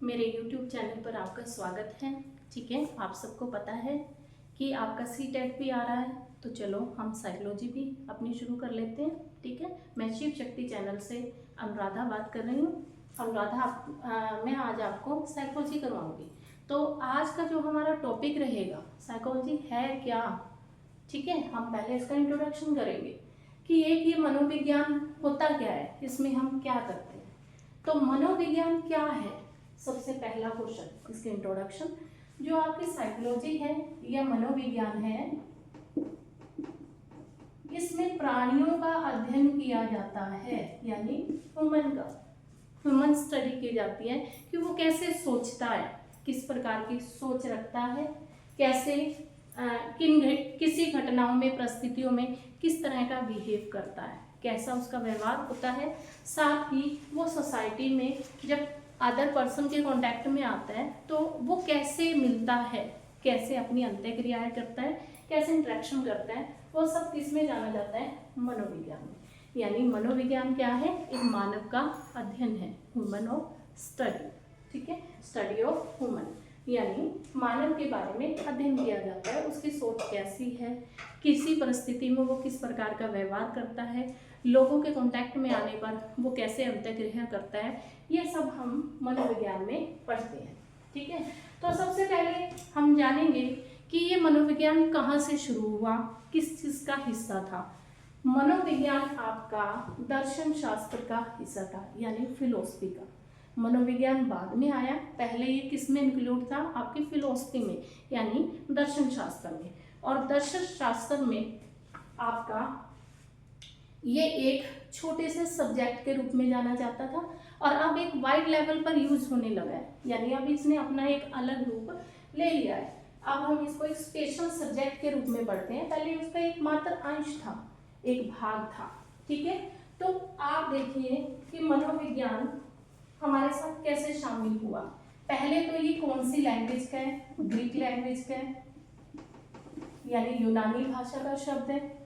मेरे YouTube channel पर आपका स्वागत है। ठीक है, आप सबको पता है कि आपका CTET भी आ रहा है, तो चलो हम साइकोलॉजी भी अपनी शुरू कर लेते हैं। ठीक है, मैं शिव शक्ति चैनल से अनुराधा बात कर रही हूँ। अनुराधा, मैं आज आपको साइकोलॉजी करवाऊंगी। तो आज का जो हमारा टॉपिक रहेगा, साइकोलॉजी है क्या। ठीक है, हम पहले इसका इंट्रोडक्शन करेंगे कि ये मनोविज्ञान होता क्या है, इसमें हम क्या करते हैं। तो मनोविज्ञान क्या है, सबसे पहला क्वेश्चन इसके इंट्रोडक्शन। जो आपकी साइकोलॉजी है या मनोविज्ञान है, इसमें प्राणियों का अध्ययन किया जाता है, यानी ह्यूमन स्टडी की जाती है कि वो कैसे सोचता है, किस प्रकार की सोच रखता है, कैसे किसी घटनाओं में, परिस्थितियों में किस तरह का बिहेव करता है, कैसा उसका व्यवहार होता है। साथ ही वो सोसाइटी में जब अदर पर्सन के कांटेक्ट में आता है तो वो कैसे मिलता है, कैसे अपनी अंत्यक्रियाएं करता है, कैसे इंटरेक्शन करता है, वो सब किसमें जाना जाता है, मनोविज्ञान में। यानी मनोविज्ञान क्या है, एक मानव का अध्ययन है, ह्यूमन ऑफ स्टडी। ठीक है, स्टडी ऑफ ह्यूमन, यानी मानव के बारे में अध्ययन किया जाता है, उसकी सोच कैसी है, किसी परिस्थिति में वो किस प्रकार का व्यवहार करता है, लोगों के कांटेक्ट में आने पर वो कैसे अंत्यक्रिया करता है, ये सब हम मनोविज्ञान में पढ़ते हैं। ठीक है, तो सबसे पहले हम जानेंगे कि ये मनोविज्ञान कहाँ से शुरू हुआ, किस चीज़ का हिस्सा था। मनोविज्ञान आपका दर्शन शास्त्र का हिस्सा था, यानी फिलोसफी का। मनोविज्ञान बाद में आया, पहले ये किस में इंक्लूड था, आपकी फिलोसफी में, यानी दर्शन शास्त्र में। और दर्शन शास्त्र में आपका ये एक छोटे से सब्जेक्ट के रूप में जाना जाता था, और अब एक वाइड लेवल पर यूज होने लगा है, यानी अब इसने अपना एक अलग रूप ले लिया है। अब हम इसको एक स्पेशल सब्जेक्ट के रूप में पढ़ते हैं, पहले उसका एक मात्र अंश था, एक भाग था। ठीक है, तो आप देखिए कि मनोविज्ञान हमारे साथ कैसे शामिल हुआ। पहले तो ये कौन सी लैंग्वेज का है, ग्रीक लैंग्वेज का है, यानी यूनानी भाषा का शब्द है।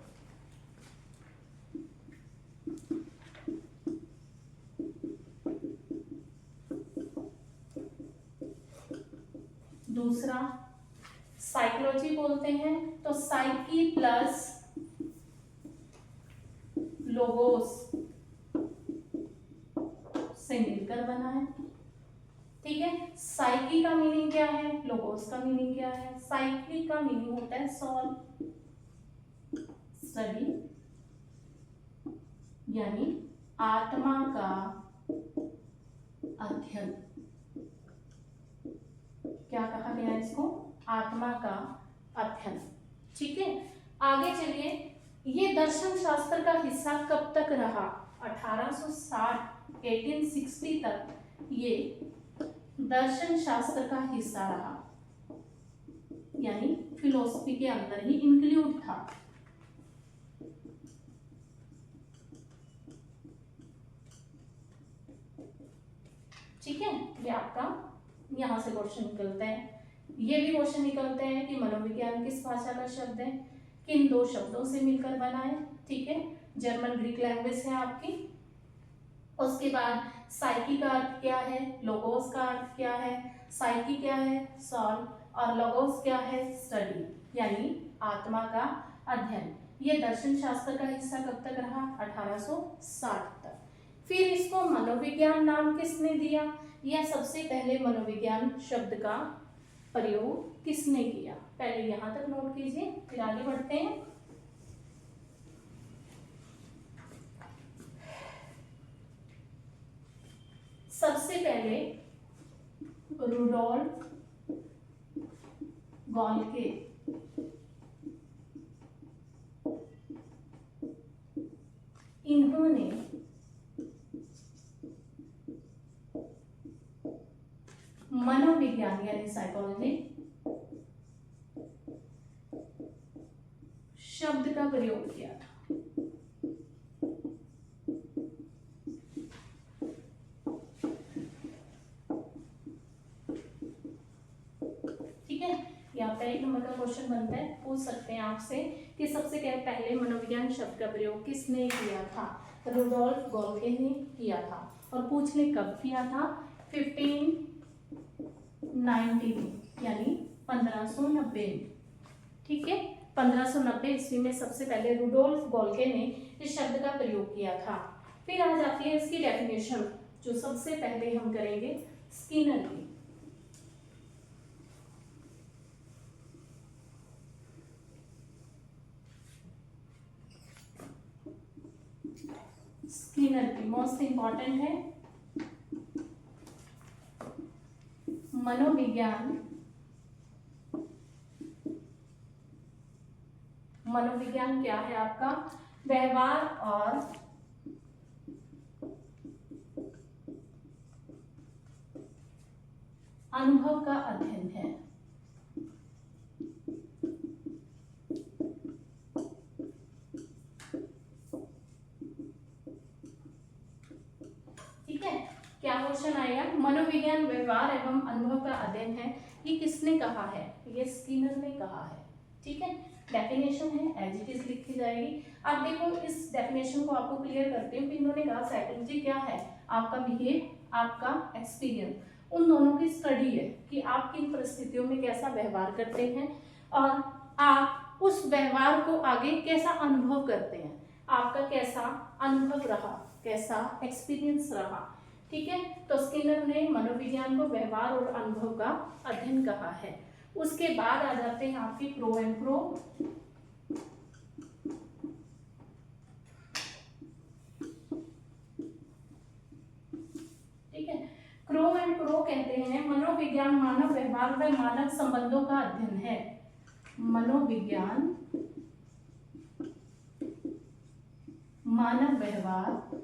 दूसरा साइकोलॉजी बोलते हैं, तो साइकी प्लस लोगोस से मिलकर बना है। ठीक है, साइकी का मीनिंग क्या है, लोगोस का मीनिंग क्या है। साइकी का मीनिंग होता है सॉल्व, स्टडी, यानी आत्मा का अध्ययन। क्या कहा गया इसको, आत्मा का अध्ययन। ठीक है, आगे चलिए, ये दर्शन शास्त्र का हिस्सा कब तक रहा, 1860 1860 तक ये दर्शन शास्त्र का हिस्सा रहा, यानी फिलोसफी के अंदर ही इंक्लूड था। ठीक है, ये आपका यहाँ से क्वेश्चन निकलते हैं। ये भी क्वेश्चन निकलते हैं कि मनोविज्ञान किस भाषा का शब्द है, किन दो शब्दों से मिलकर बना है। ठीक है, जर्मन ग्रीक लैंग्वेज है आपकी। उसके बाद साइकी का अर्थ क्या है, लोगोस का अर्थ क्या है। साइकी क्या है, सॉल्व, और लोगोस क्या है, स्टडी, यानी आत्मा का अध्ययन। ये दर्शन शास्त्र का हिस्सा कब तक रहा, 1860 तक। फिर इसको मनोविज्ञान नाम किसने दिया, या सबसे पहले मनोविज्ञान शब्द का प्रयोग किसने किया, पहले यहां तक नोट कीजिए, फिर आगे बढ़ते हैं। सबसे पहले रुडोल्फ गॉल्के इन्होंने मनोविज्ञान यानी साइकोलॉजी शब्द का प्रयोग किया था। ठीक है, यहाँ पे 1 नंबर का क्वेश्चन बनता है, पूछ सकते हैं आपसे कि सबसे पहले मनोविज्ञान शब्द का प्रयोग किसने किया था, रुडोल्फ गॉल्के ने किया था। और पूछने कब किया था, 15 1590 में, यानी 1590 में। ठीक है, 1590 ईस्वी में सबसे पहले रुडोल्फ गोल्के ने इस शब्द का प्रयोग किया था। फिर आ जाती है इसकी डेफिनेशन, जो सबसे पहले हम करेंगे स्किनर की। स्किनर की मोस्ट इंपॉर्टेंट है। मनोविज्ञान, मनोविज्ञान क्या है आपका? व्यवहार और अनुभव का अध्ययन है। ठीक है, क्या क्वेश्चन आएगा? मनोविज्ञान व्यवहार एवं अनुभव का अध्ययन है, ये किसने कहा है? ये स्किनर ने कहा है। ठीक है, डेफिनेशन है एज इट इज लिखी जाएगी। अब देखो इस डेफिनेशन को आपको क्लियर करती हूँ कि इन्होंने कहा साइकोलॉजी क्या है? आपका बिहेव, आपका एक्सपीरियंस, उन दोनों की स्टडी है कि आप किन परिस्थितियों में कैसा व्यवहार करते हैं और आप उस व्यवहार को आगे कैसा अनुभव करते हैं, आपका कैसा अनुभव रहा, कैसा एक्सपीरियंस रहा। ठीक है, तो स्किनर ने मनोविज्ञान को व्यवहार और अनुभव का अध्ययन कहा है। उसके बाद आ जाते हैं आपके क्रो एंड क्रो। ठीक है, क्रो एंड क्रो कहते हैं मनोविज्ञान मानव व्यवहार व मानव संबंधों का अध्ययन है। मनोविज्ञान मानव व्यवहार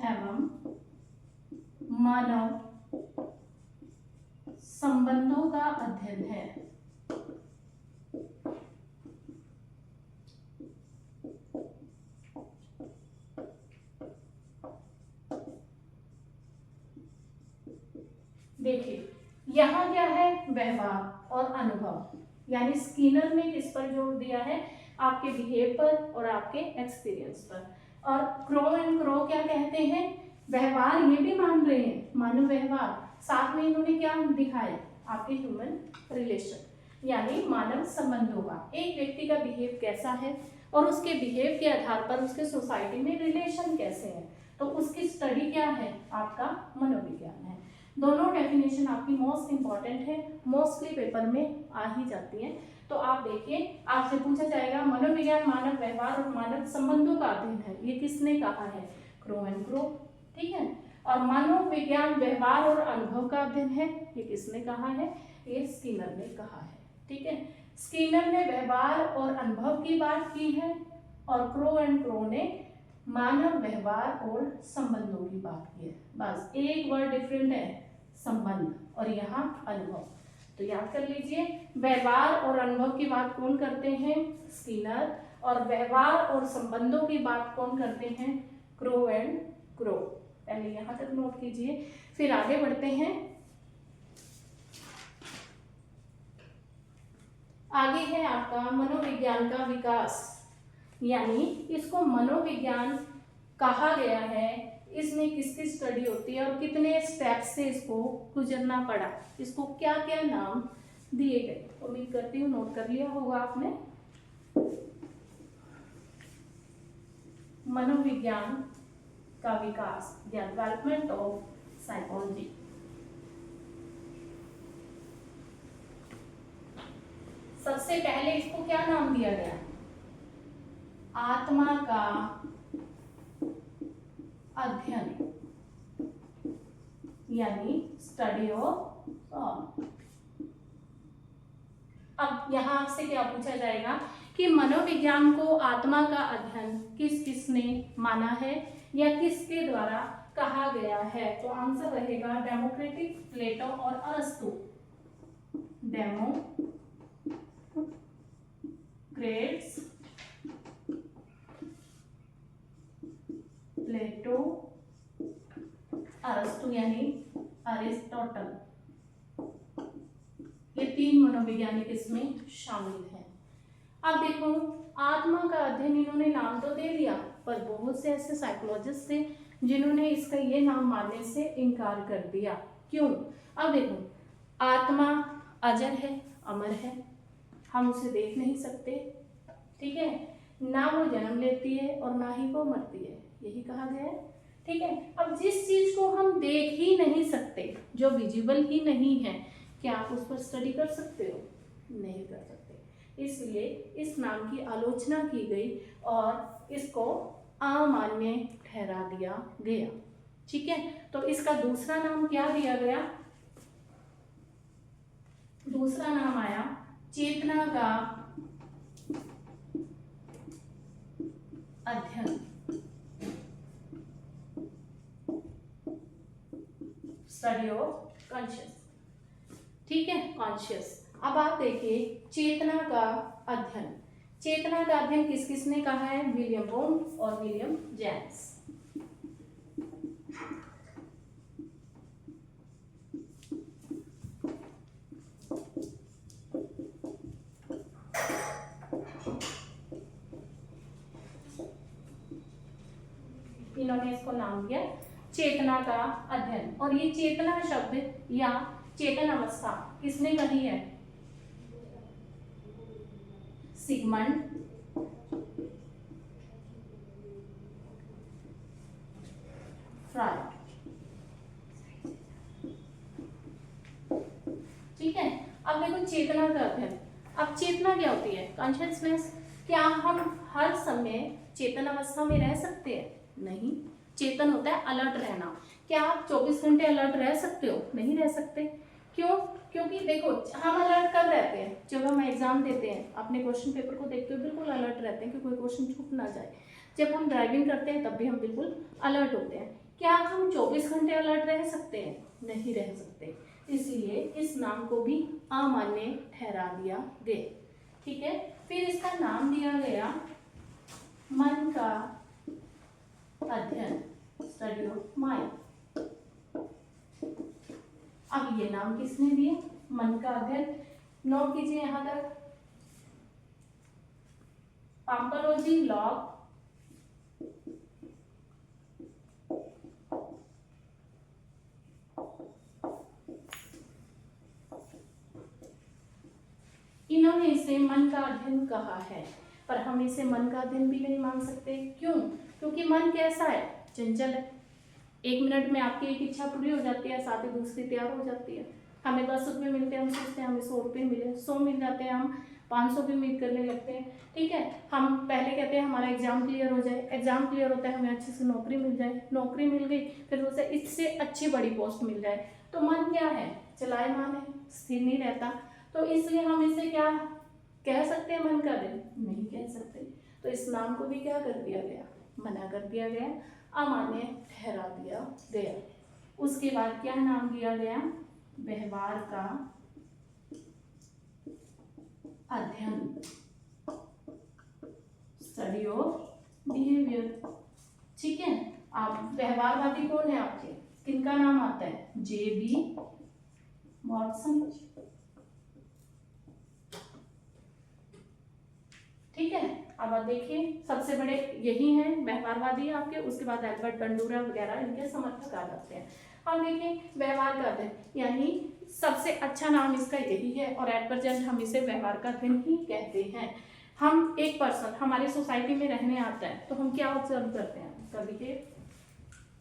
एवं मानव संबंधों का अध्ययन है। देखिए यहाँ क्या है? व्यवहार और अनुभव, यानी स्किनर ने किस पर जोर दिया है? आपके बिहेव पर और आपके एक्सपीरियंस पर। और क्रो एंड क्रो क्या कहते हैं? व्यवहार ये भी मान रहे हैं, मानव व्यवहार, साथ में इन्होंने क्या दिखाया? आपके ह्यूमन रिलेशन, यानी मानव संबंधों का, एक व्यक्ति का बिहेव कैसा है और उसके बिहेव के आधार पर उसके सोसाइटी में रिलेशन कैसे हैं, तो उसकी स्टडी क्या है? आपका मनोविज्ञान है। दोनों डेफिनेशन आपकी मोस्ट इंपॉर्टेंट है, मोस्टली पेपर में आ ही जाती है। तो आप देखिए, आपसे पूछा जाएगा मनोविज्ञान मानव व्यवहार और मानव संबंधों का अध्ययन है, ये किसने कहा है? Crow and crow. ठीक है, और मनोविज्ञान व्यवहार और अनुभव का अध्ययन है, ये किसने कहा है? ये स्किनर ने कहा है। ठीक है, स्किनर ने व्यवहार और अनुभव की बात की है और क्रो एंड क्रो ने मानव व्यवहार और संबंधों की बात की है। बस एक वर्ड डिफरेंट है, संबंध, और यहाँ अनुभव। तो याद कर लीजिए, व्यवहार और अनुभव की बात कौन करते हैं? स्किनर। और व्यवहार और संबंधों की बात कौन करते हैं? Crow and crow. पहले यहाँ तक नोट कीजिए, फिर आगे बढ़ते हैं। आगे है आपका मनोविज्ञान का विकास, यानी इसको मनोविज्ञान कहा गया है, इसमें किसकी स्टडी होती है और कितने स्टेप से इसको गुजरना पड़ा, इसको क्या क्या नाम दिए गए। उम्मीद करती हूँ नोट कर लिया होगा आपने। मनोविज्ञान का विकास, द डेवलपमेंट ऑफ साइकोलॉजी। सबसे पहले इसको क्या नाम दिया गया? आत्मा का अध्ययन, यानी स्टडी ऑफ सॉल। अब यहां आपसे क्या पूछा जाएगा कि मनोविज्ञान को आत्मा का अध्ययन किस किसने माना है या किसके द्वारा कहा गया है? तो आंसर रहेगा डेमोक्रिटिस, प्लेटो और अरस्तु। डेमोक्रिटस, प्लेटो, अरस्तु यानी अरिस्टोटल, ये तीन मनोवैज्ञानिक इसमें शामिल हैं। अब देखो, आत्मा का अध्ययन इन्होंने नाम तो दे दिया, पर बहुत से ऐसे साइकोलॉजिस्ट थे जिन्होंने इसका ये नाम मानने से इनकार कर दिया। क्यों? अब देखो, आत्मा अजर है, अमर है, हम उसे देख नहीं सकते, ठीक है, ना वो जन्म लेती है और ना ही वो मरती है, यही कहा गया है, ठीक है। अब जिस चीज को हम देख ही नहीं सकते, जो विजिबल ही नहीं है, क्या आप उस पर स्टडी कर सकते हो? नहीं कर सकते। इसलिए इस नाम की आलोचना की गई और इसको अमान्य ठहरा दिया गया, ठीक है। तो इसका दूसरा नाम क्या दिया गया? दूसरा नाम आया चेतना का अध्ययन, स्टडी ऑफ कॉन्शियस, ठीक है, कॉन्शियस। अब आप देखिए चेतना का अध्ययन, चेतना का अध्ययन किस किसने कहा है? विलियम वोन और विलियम जेम्स। इन्होंने इसको नाम दिया चेतना का अध्ययन। और ये चेतना शब्द या चेतन अवस्था किसने कही है? सिगमंड फ्रायड, ठीक है। अब देखो चेतना का अध्ययन, अब चेतना क्या होती है? कॉन्शियसनेस। क्या हम हर समय चेतन अवस्था में रह सकते हैं? नहीं। चेतन होता है अलर्ट रहना। क्या आप 24 घंटे अलर्ट रह सकते हो? नहीं रह सकते। क्यों? क्योंकि देखो हम अलर्ट कब रहते हैं? जब हम एग्जाम देते हैं, अपने क्वेश्चन पेपर को देखते हुए बिल्कुल अलर्ट रहते हैं कि कोई क्वेश्चन छूट ना जाए। जब हम ड्राइविंग करते हैं तब भी हम बिल्कुल अलर्ट होते हैं। क्या हम 24 घंटे अलर्ट रह सकते हैं? नहीं रह सकते। इसलिए इस नाम को भी अमान्य ठहरा दिया गया, ठीक है। फिर इसका नाम दिया गया मन का अध्ययन, स्टडी ऑफ माइंड। अब ये नाम किसने दिए? मन का अध्ययन। नोट कीजिए यहां तक, पाम्पलोजी लॉग इन्होंने इसे मन का अध्ययन कहा है, पर हम इसे मन का अध्ययन भी नहीं मान सकते। क्यों? क्योंकि मन कैसा है? चंचल है। 1 मिनट में आपकी एक इच्छा पूरी हो जाती है, साथ ही दूसरी तैयार हो जाती है। हमें 10 रुपये मिलते हैं, हम सोचते हैं हमें 100 रुपये मिले, 100 मिल जाते हैं, हम 500 भी उम्मीद करने लगते हैं, ठीक है। हम पहले कहते हैं हमारा एग्जाम क्लियर हो जाए, एग्जाम क्लियर होता है हमें अच्छे से नौकरी मिल जाए, नौकरी मिल गई, फिर उसे इससे अच्छी बड़ी पोस्ट मिल जाए। तो मन क्या है? चलायमान है, स्थिर नहीं रहता। तो इसलिए हम इसे क्या कह सकते हैं? मन का दिन नहीं कह सकते। तो इस नाम को भी क्या कर दिया गया? मना कर दिया गया, अमान्य ठहरा दिया गया। उसके बाद क्या नाम दिया गया? व्यवहार का अध्ययन, स्टडी ऑफ बिहेवियर, ठीक है। आप व्यवहारवादी कौन है आपके? किनका नाम आता है? जे.बी. वॉटसन, ठीक है। अब आप देखिए सबसे बड़े यही हैं व्यवहारवादी आपके, उसके बाद एल्बर्ट बंडूरा वगैरह इनके समर्थक आ जाते हैं। अब देखिए व्यवहार का अध्ययन, यानी सबसे अच्छा नाम इसका यही है और एट प्रेजेंट हम इसे व्यवहार का अध्ययन ही कहते हैं। हम एक पर्सन हमारे सोसाइटी में रहने आता है तो हम क्या ऑब्जर्व करते हैं?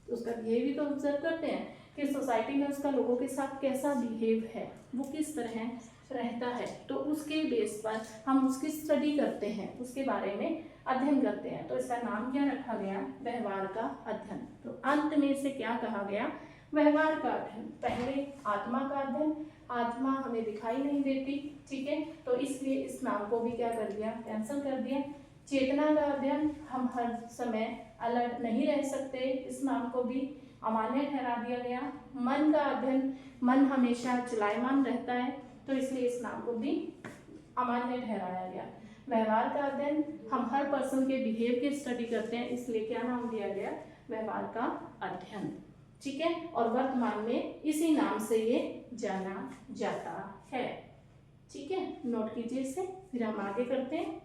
उसका बिहेव भी तो ऑब्जर्व करते हैं कि सोसाइटी में उसका लोगों के साथ कैसा बिहेव है, वो किस तरह रहता है। तो उसके बेस पर हम उसकी स्टडी करते हैं, उसके बारे में अध्ययन करते हैं। तो इसका नाम क्या रखा गया? व्यवहार का अध्ययन। तो अंत में इसे क्या कहा गया? व्यवहार का अध्ययन। पहले आत्मा का अध्ययन, आत्मा हमें दिखाई नहीं देती, ठीक है, तो इसलिए इस नाम को भी क्या कर दिया? कैंसिल कर दिया। चेतना का अध्ययन, हम हर समय अलर्ट नहीं रह सकते, इस नाम को भी अमान्य ठहरा दिया गया। मन का अध्ययन, मन हमेशा चलायमान रहता है, तो इसलिए इस नाम को भी अमान्य ठहराया गया। व्यवहार का अध्ययन, हम हर पर्सन के बिहेव की स्टडी करते हैं, इसलिए क्या नाम दिया गया? व्यवहार का अध्ययन, ठीक है। और वर्तमान में इसी नाम से ये जाना जाता है, ठीक है। नोट कीजिए इसे, फिर हम आगे करते हैं।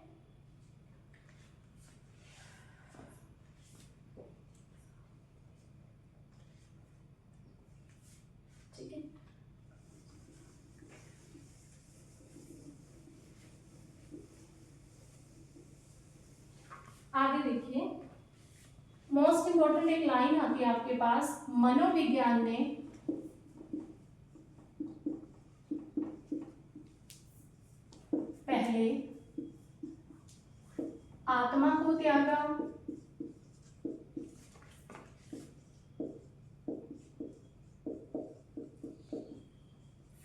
इंपॉर्टेंट एक लाइन आती है आपके पास, मनोविज्ञान ने पहले आत्मा को त्यागा,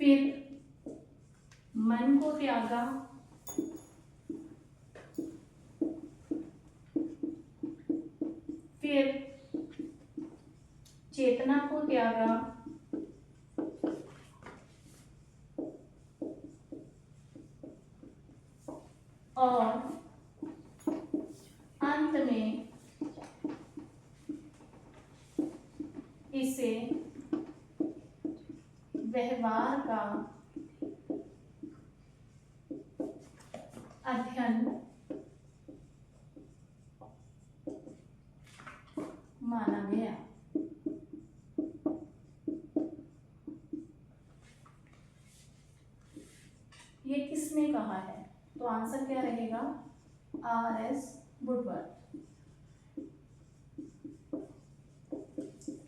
फिर मन को त्यागा, फिर चेतना को त्यागा, और अंत में इसे व्यवहार का अध्ययन माना गया। ये किसने कहा है? तो आंसर क्या रहेगा? R.S. वुडवर्थ।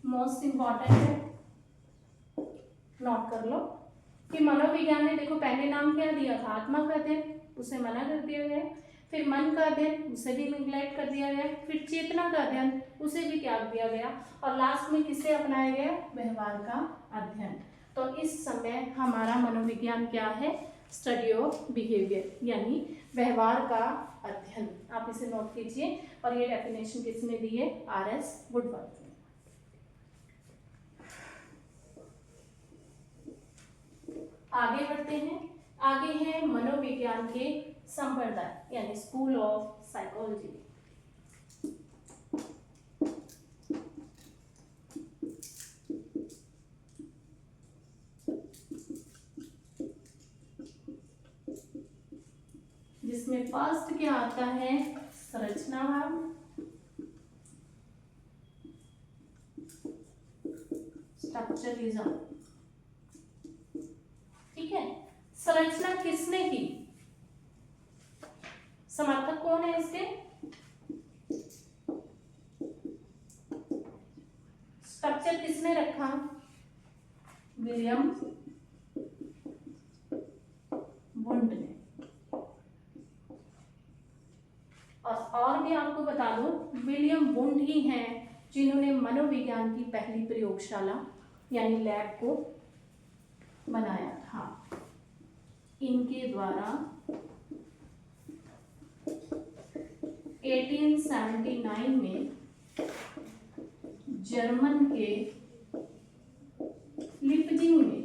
मोस्ट इंपॉर्टेंट है, नोट कर लो कि मनोविज्ञान ने देखो पहले नाम क्या दिया था? आत्मा का अध्ययन, उसे मना कर दिया गया। फिर मन का अध्ययन, उसे भी निग्लेक्ट कर दिया गया। फिर चेतना का अध्ययन, उसे भी त्याग दिया गया। और लास्ट में किसे अपनाया गया? व्यवहार का अध्ययन। तो इस समय हमारा मनोविज्ञान क्या है? स्टडी ऑफ बिहेवियर, यानी व्यवहार का अध्ययन। आप इसे नोट कीजिए। और ये डेफिनेशन किसने दी है? R.S. वुडवर्थ ने। आगे बढ़ते हैं। आगे है मनोविज्ञान के संप्रदाय, यानी स्कूल ऑफ साइकोलॉजी। जिसमें फर्स्ट क्या आता है? संरचनावाद, स्ट्रक्चरलिज्म। ठीक है, संरचना किसने की? समर्थक कौन है इसके? स्ट्रक्चर किसने रखा? विलियम वुंड ने। और भी आपको बता दूं, विलियम वुंड ही हैं जिन्होंने मनोविज्ञान की पहली प्रयोगशाला यानी लैब को बनाया था। इनके द्वारा 1879 में जर्मन के लिपजिंग में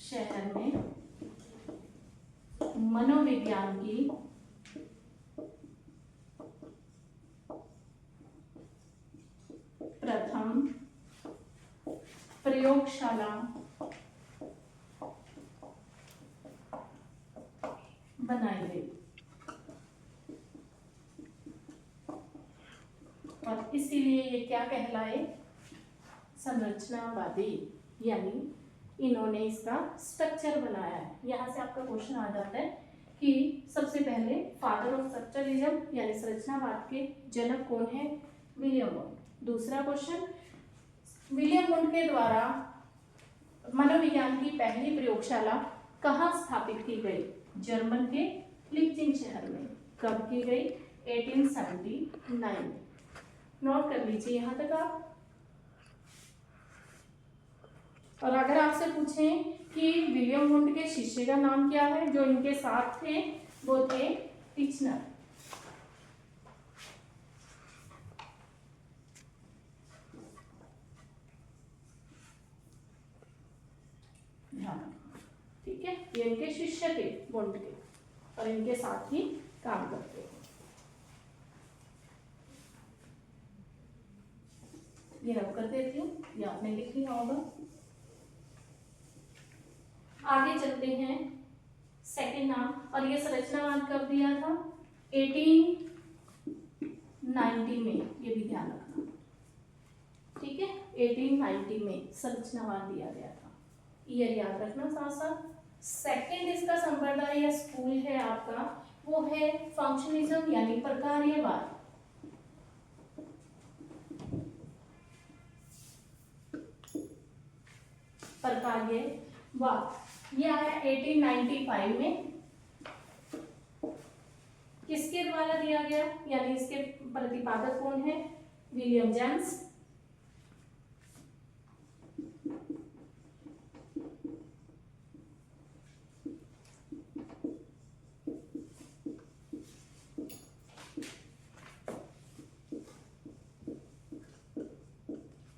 शहर में मनोविज्ञान की प्रथम प्रयोगशाला बनाई गई। और इसीलिए ये क्या कहलाए? संरचनावादी, यानी इन्होंने इसका स्ट्रक्चर बनाया है। यहाँ से आपका क्वेश्चन आ जाता है कि सबसे पहले फादर ऑफ स्ट्रक्चरलिज्म यानी संरचनावाद के जनक कौन है? William wound. दूसरा क्वेश्चन, विलियम वुंड के द्वारा मनोविज्ञान की पहली प्रयोगशाला कहाँ स्थापित की गई? जर्मन के लिपजिंग शहर में। कब की गई? 1879 में। नोट कर लीजिए यहाँ तक आप। और अगर आपसे पूछें कि विलियम वुंड के शिष्य का नाम क्या है जो इनके साथ थे, वो थे टिचनर। ठीक है, ये इनके शिष्य थे वुंड के, और इनके साथ ही काम करते थे। ये रब कर देती हूँ, ये आपने लिख लिया होगा। आगे चलते हैं। सेकंड नाम, और ये संरचनावाद कब दिया था? 1890 में, ये भी ध्यान रखना। ठीक है, 1890 में संरचनावाद दिया गया था। ईयर याद रखना साथ साथ। सेकंड इसका संप्रदाय या स्कूल है आपका वो है फंक्शनिज्म यानी प्रकार्यवाद। प्रकार्यवाद ये आया 1895 में। किसके द्वारा दिया गया, यानी इसके प्रतिपादक कौन है? William James.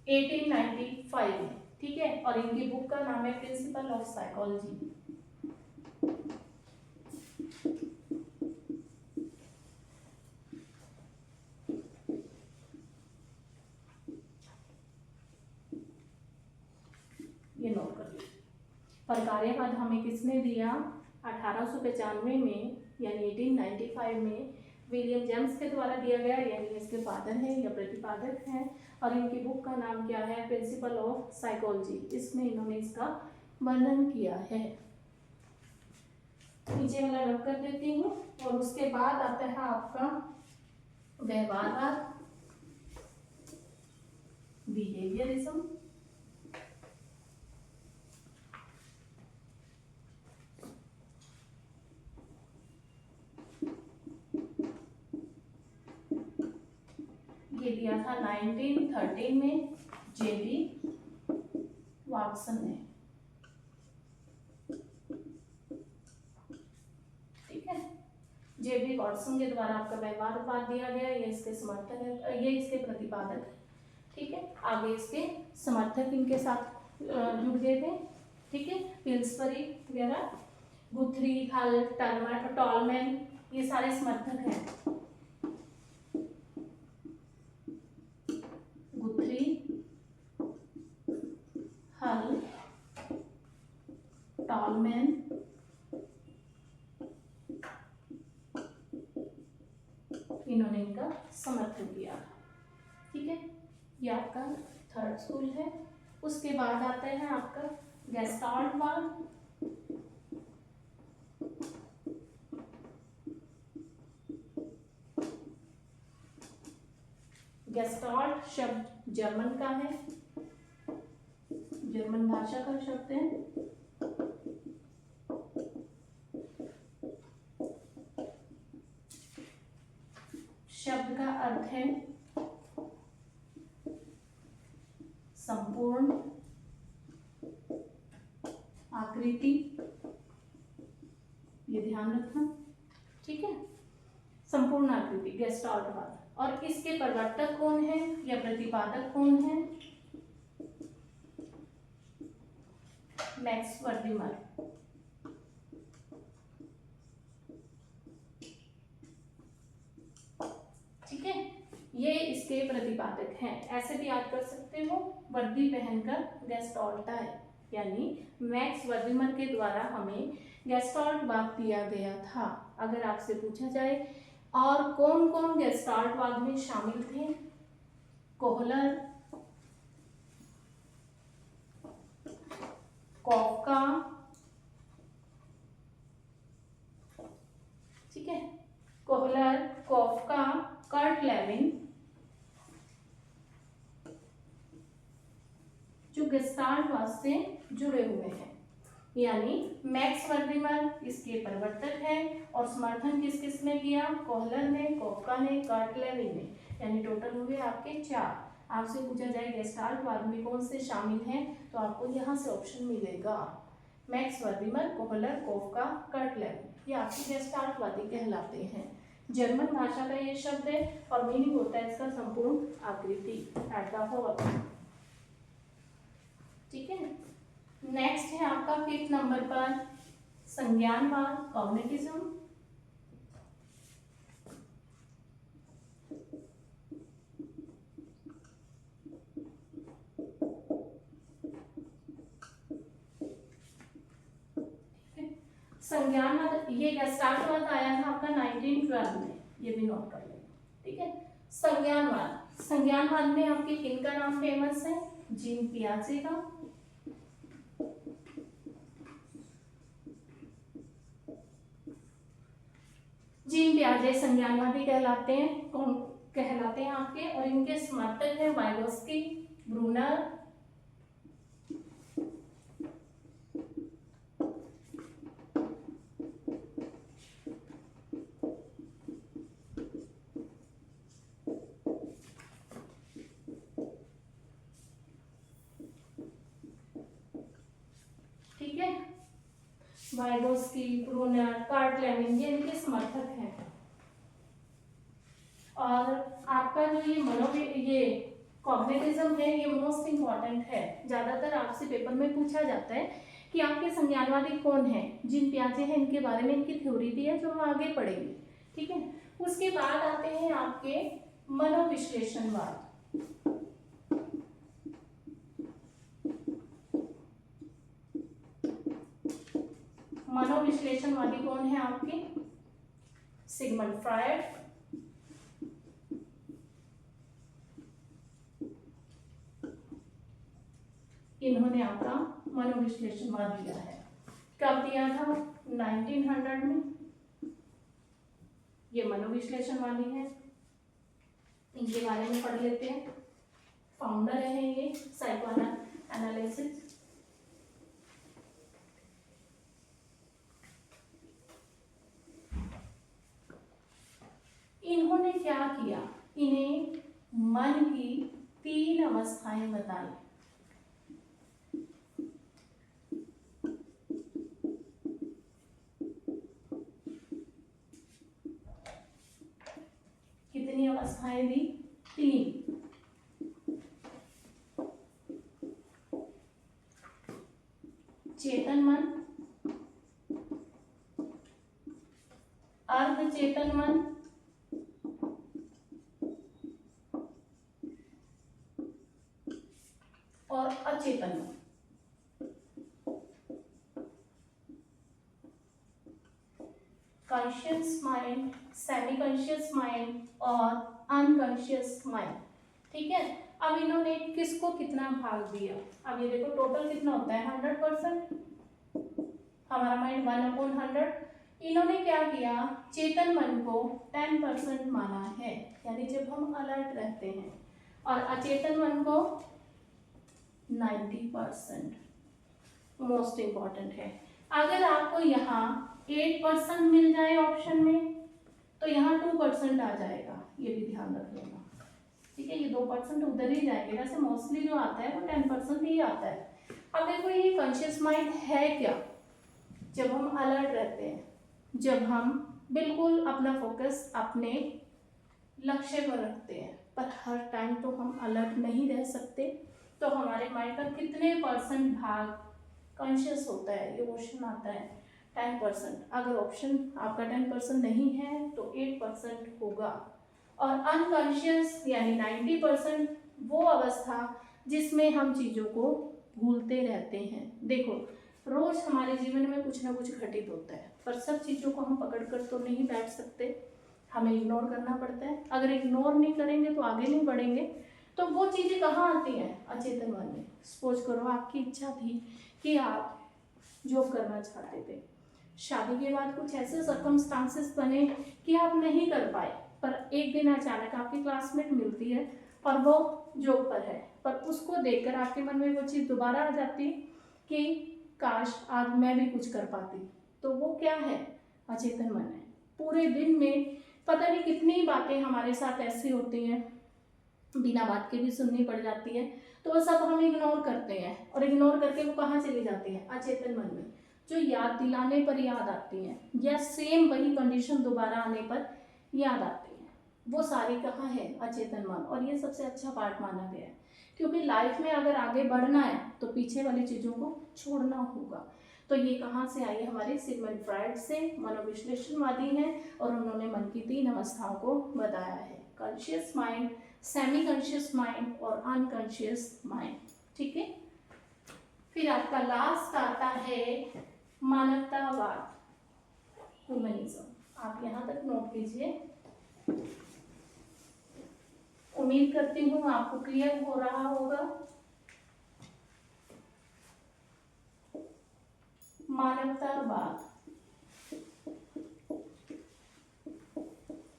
एटीन 1895 में, ठीक है। और इनकी बुक का नाम है प्रिंसिपल ऑफ साइकोलॉजी। ये नोट कर लीजिए। प्रकार्यवाद हमें किसने दिया? 1895 में, यानी 1895 में विलियम जेम्स के द्वारा दिया गया, यानी इसके फादर हैं या प्रतिपादक हैं। और इनकी बुक का नाम क्या है? Principle of psychology. इसमें इन्होंने इसका वर्णन किया है। नीचे वाला रख कर देती हूँ। और उसके बाद आता है आपका व्यवहारवाद, बिहेवियरिज्म। ये दिया था 1913 में जेबी वाटसन ने, ठीक है। जेबी वाटसन के द्वारा आपका व्यवहारवाद दिया गया। ये इसके समर्थक है, ये इसके प्रतिपादक है, ठीक है। आगे इसके समर्थक इनके साथ जुड़ गए थे, ठीक है। पिल्सबरी वगैरह, गुथरी, हल, टॉलमैन, ये सारे समर्थक हैं। गुथरी, हल, टॉलमैन, इन्होंने इनका समर्थन किया, ठीक है। ये आपका थर्ड स्कूल है। उसके बाद आता है आपका गेस्टाल्टवाद। गेस्टाल्ट शब्द जर्मन का है, जर्मन भाषा का शब्द है। शब्द का अर्थ है संपूर्ण आकृति, ये ध्यान रखना, ठीक है। संपूर्ण आकृति, गेस्टाल्टवाद। और इसके प्रवर्तक कौन है या प्रतिपादक कौन है? मैक्स वर्दिमर, ठीक है। ये इसके प्रतिपादक हैं। ऐसे भी याद कर सकते हो, वर्दी पहनकर गेस्टाल्ट है, यानी मैक्स वर्दिमर के द्वारा हमें गेस्टाल्टवाद दिया गया था। अगर आपसे पूछा जाए और कौन कौन गेस्टाल्टवाद में शामिल थे? कोहलर, कॉफका, ठीक है। कोहलर, कॉफका, कर्ट लेविन, जो गेस्टाल्टवाद से जुड़े हुए हैं। यानी मैक्स वर्दिमर इसके प्रवर्तक है और समर्थन किस किस ने किया? कोहलर ने, कॉफका ने, कर्ट लेविन ने, यानी टोटल हुए आपके 4। आपसे पूछा जाए गेस्टाल्टवाद में कौन से शामिल हैं, तो आपको यहाँ से ऑप्शन मिलेगा मैक्स वर्दिमर, कोहलर, कॉफका, कर्ट लेविन, ये आपके गेस्टाल्टवादी कहलाते हैं। जर्मन भाषा का ये शब्द है और मीनिंग होता है इसका संपूर्ण आकृति, एट द होल, ठीक है। नेक्स्ट है आपका 5th नंबर पर संज्ञानवाद, कॉग्निटिज्म। संज्ञानवाद ये गेस्टाल्टवाद आया था आपका 1912 में, ये भी नोट कर लें, ठीक है। संज्ञानवाद, संज्ञानवाद में आपके किनका नाम फेमस है? जीन पियाजे का, जीन पियाजे संज्ञानवादी कहलाते हैं, कौन कहलाते हैं आपके, और इनके समर्थक हैं वाइगोस्की, ब्रूनर, ठीक है, वाइगोस्की, ब्रूनर, कार्ल लेविन, ये इनके समर्थक हैं। और आपका जो ये कॉग्निटिज्म है, ये मोस्ट इंपॉर्टेंट है। ज्यादातर आपसे पेपर में पूछा जाता है कि आपके संज्ञानवादी कौन है, जीन पियाजे हैं, इनके बारे में इनकी थ्योरी दी है जो हम आगे पढ़ेंगे, ठीक है। उसके बाद आते हैं आपके मनोविश्लेषणवाद। मनोविश्लेषणवादी कौन है आपके, सिगमंड फ्रायड, इन्होंने आपका मनोविश्लेषणवाद दिया है। कब दिया था, 1900 में। ये मनोविश्लेषणवादी है, इनके बारे में पढ़ लेते हैं। फाउंडर है ये साइको एनालिसिस। इन्होंने क्या किया, इन्हें मन की 3 अवस्थाएं बताई। कितनी अवस्थाएं दी, 3। चेतन मन, अर्ध चेतन मन, और अचेतन मन। Conscious mind, semi conscious mind और अनकॉन्शियस माइंड, ठीक है। अब इन्होंने किसको कितना भाग दिया, अब ये देखो टोटल कितना होता है, 100%। हमारा माइंड 1/100। इन्होंने क्या किया, चेतन मन को 10% माना है, यानी जब हम अलर्ट रहते हैं, और अचेतन मन को 90%। मोस्ट इंपॉर्टेंट है। अगर आपको यहाँ 8% मिल जाए ऑप्शन में, तो यहाँ 2% आ जाएगा, ये भी ध्यान रख लेना, ठीक है। ये 2% उधर ही जाएंगे, वैसे मोस्टली जो आता है वो 10% ही आता है। अब देखो ये कॉन्शियस माइंड है क्या, जब हम अलर्ट रहते हैं, जब हम बिल्कुल अपना फोकस अपने लक्ष्य पर रखते हैं, पर हर टाइम तो हम अलर्ट नहीं रह सकते, तो हमारे माइंड का कितने % भाग कॉन्शियस होता है, ये क्वेश्चन आता है 10%। अगर ऑप्शन आपका 10% नहीं है तो 8% होगा। और अनकॉन्शियस यानी 90% वो अवस्था जिसमें हम चीज़ों को भूलते रहते हैं। देखो रोज हमारे जीवन में कुछ ना कुछ घटित होता है, पर सब चीज़ों को हम पकड़ कर तो नहीं बैठ सकते, हमें इग्नोर करना पड़ता है। अगर इग्नोर नहीं करेंगे तो आगे नहीं बढ़ेंगे। तो वो चीज़ें कहाँ आती हैं, अचेतन मन में। सपोज करो आपकी इच्छा थी कि आप जॉब करना चाहते थे, शादी के बाद कुछ ऐसे सर्कमस्टांसेस बने कि आप नहीं कर पाए, पर एक दिन अचानक आपकी क्लासमेट मिलती है और वो जॉब पर है, पर उसको देखकर आपके मन में वो चीज़ दोबारा आ जाती कि काश आज मैं भी कुछ कर पाती। तो वो क्या है, अचेतन मन है। पूरे दिन में पता नहीं कितनी बातें हमारे साथ ऐसी होती हैं, बिना बात के भी सुननी पड़ जाती है, तो वो सब हम इग्नोर करते हैं, और इग्नोर करके वो कहाँ चली जाती है, अचेतन मन में, जो याद दिलाने पर याद आती हैं, या सेम वही कंडीशन दोबारा आने पर याद आती है। वो सारी कहाँ है, अचेतन मन। और ये सबसे अच्छा पार्ट माना गया है, क्योंकि लाइफ में अगर आगे बढ़ना है तो पीछे वाली चीज़ों को छोड़ना होगा। तो ये कहाँ से आई, हमारे सिगमंड फ्रायड से, मनोविश्लेषणवादी हैं, और उन्होंने मन की 3 अवस्थाओं को बताया है, conscious mind, semi conscious mind और अनकॉन्शियस माइंड, ठीक है। फिर आपका लास्ट आता है मानवतावाद, ह्यूमनिज्म। आप यहाँ तक नोट कीजिए। उम्मीद करती हूँ आपको क्लियर हो रहा होगा। मानवतावाद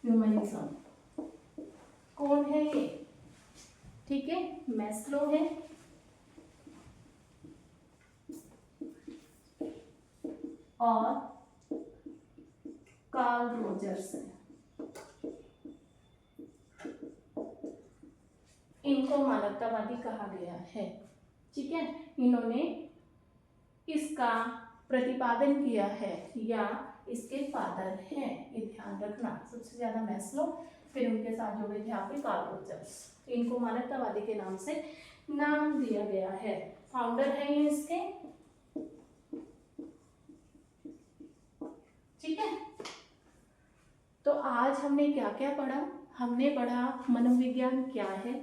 ह्यूमनिज्म। कौन है ये? ठीक है, मैस्लो है, और कार्ल रोजर्स है। इनको मानवतावादी कहा गया है। ठीक है, इन्होंने इसका प्रतिपादन किया है या इसके फादर हैं, ये ध्यान रखना। सबसे ज्यादा मैस्लो, फिर उनके साथ जुड़े थे आपके कार्ल रोजर्स। इनको मानवतावादी के नाम से नाम दिया गया है। फाउंडर है ये इसके। ठीक है, तो आज हमने क्या क्या पढ़ा? हमने पढ़ा मनोविज्ञान क्या है,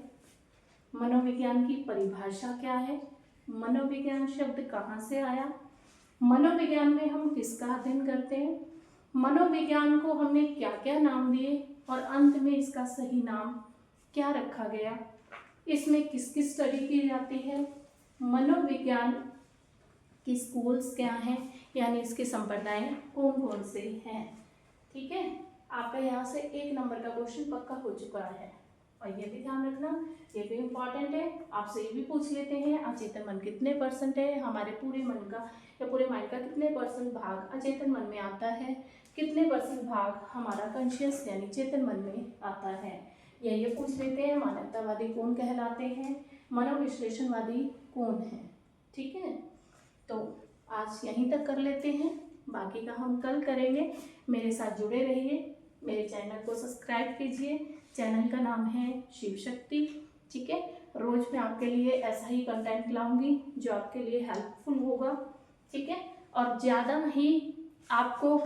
मनोविज्ञान की परिभाषा क्या है, मनोविज्ञान शब्द कहाँ से आया, मनोविज्ञान में हम किसका अध्ययन करते हैं, मनोविज्ञान को हमने क्या क्या नाम दिए, और अंत में इसका सही नाम क्या रखा गया, इसमें किस किस स्टडी की जाती है, मनोविज्ञान की स्कूल्स क्या हैं, यानी इसके संप्रदाय कौन कौन से हैं। ठीक है, आपका यहाँ से 1 नंबर का क्वेश्चन पक्का हो चुका है। और ये भी ध्यान रखना, ये भी इम्पॉर्टेंट है, आपसे ये भी पूछ लेते हैं अचेतन मन कितने % है, हमारे पूरे मन का या पूरे माइंड का कितने % भाग अचेतन मन में आता है, कितने % भाग हमारा कॉन्शियस यानी चेतन मन में आता है। ये पूछ लेते हैं मानवतावादी कौन कहलाते हैं, मनोविश्लेषणवादी कौन है। ठीक है, तो आज यहीं तक कर लेते हैं, बाकी का हम कल करेंगे। मेरे साथ जुड़े रहिए, मेरे चैनल को सब्सक्राइब कीजिए। चैनल का नाम है शिव शक्ति। ठीक है, रोज मैं आपके लिए ऐसा ही कंटेंट लाऊंगी जो आपके लिए हेल्पफुल होगा। ठीक है, और ज़्यादा ही आपको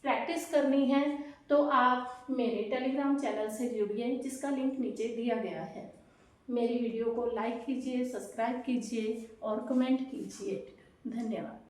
प्रैक्टिस करनी है तो आप मेरे टेलीग्राम चैनल से जुड़िए, जिसका लिंक नीचे दिया गया है। मेरी वीडियो को लाइक कीजिए, सब्सक्राइब कीजिए और कमेंट कीजिए। धन्यवाद।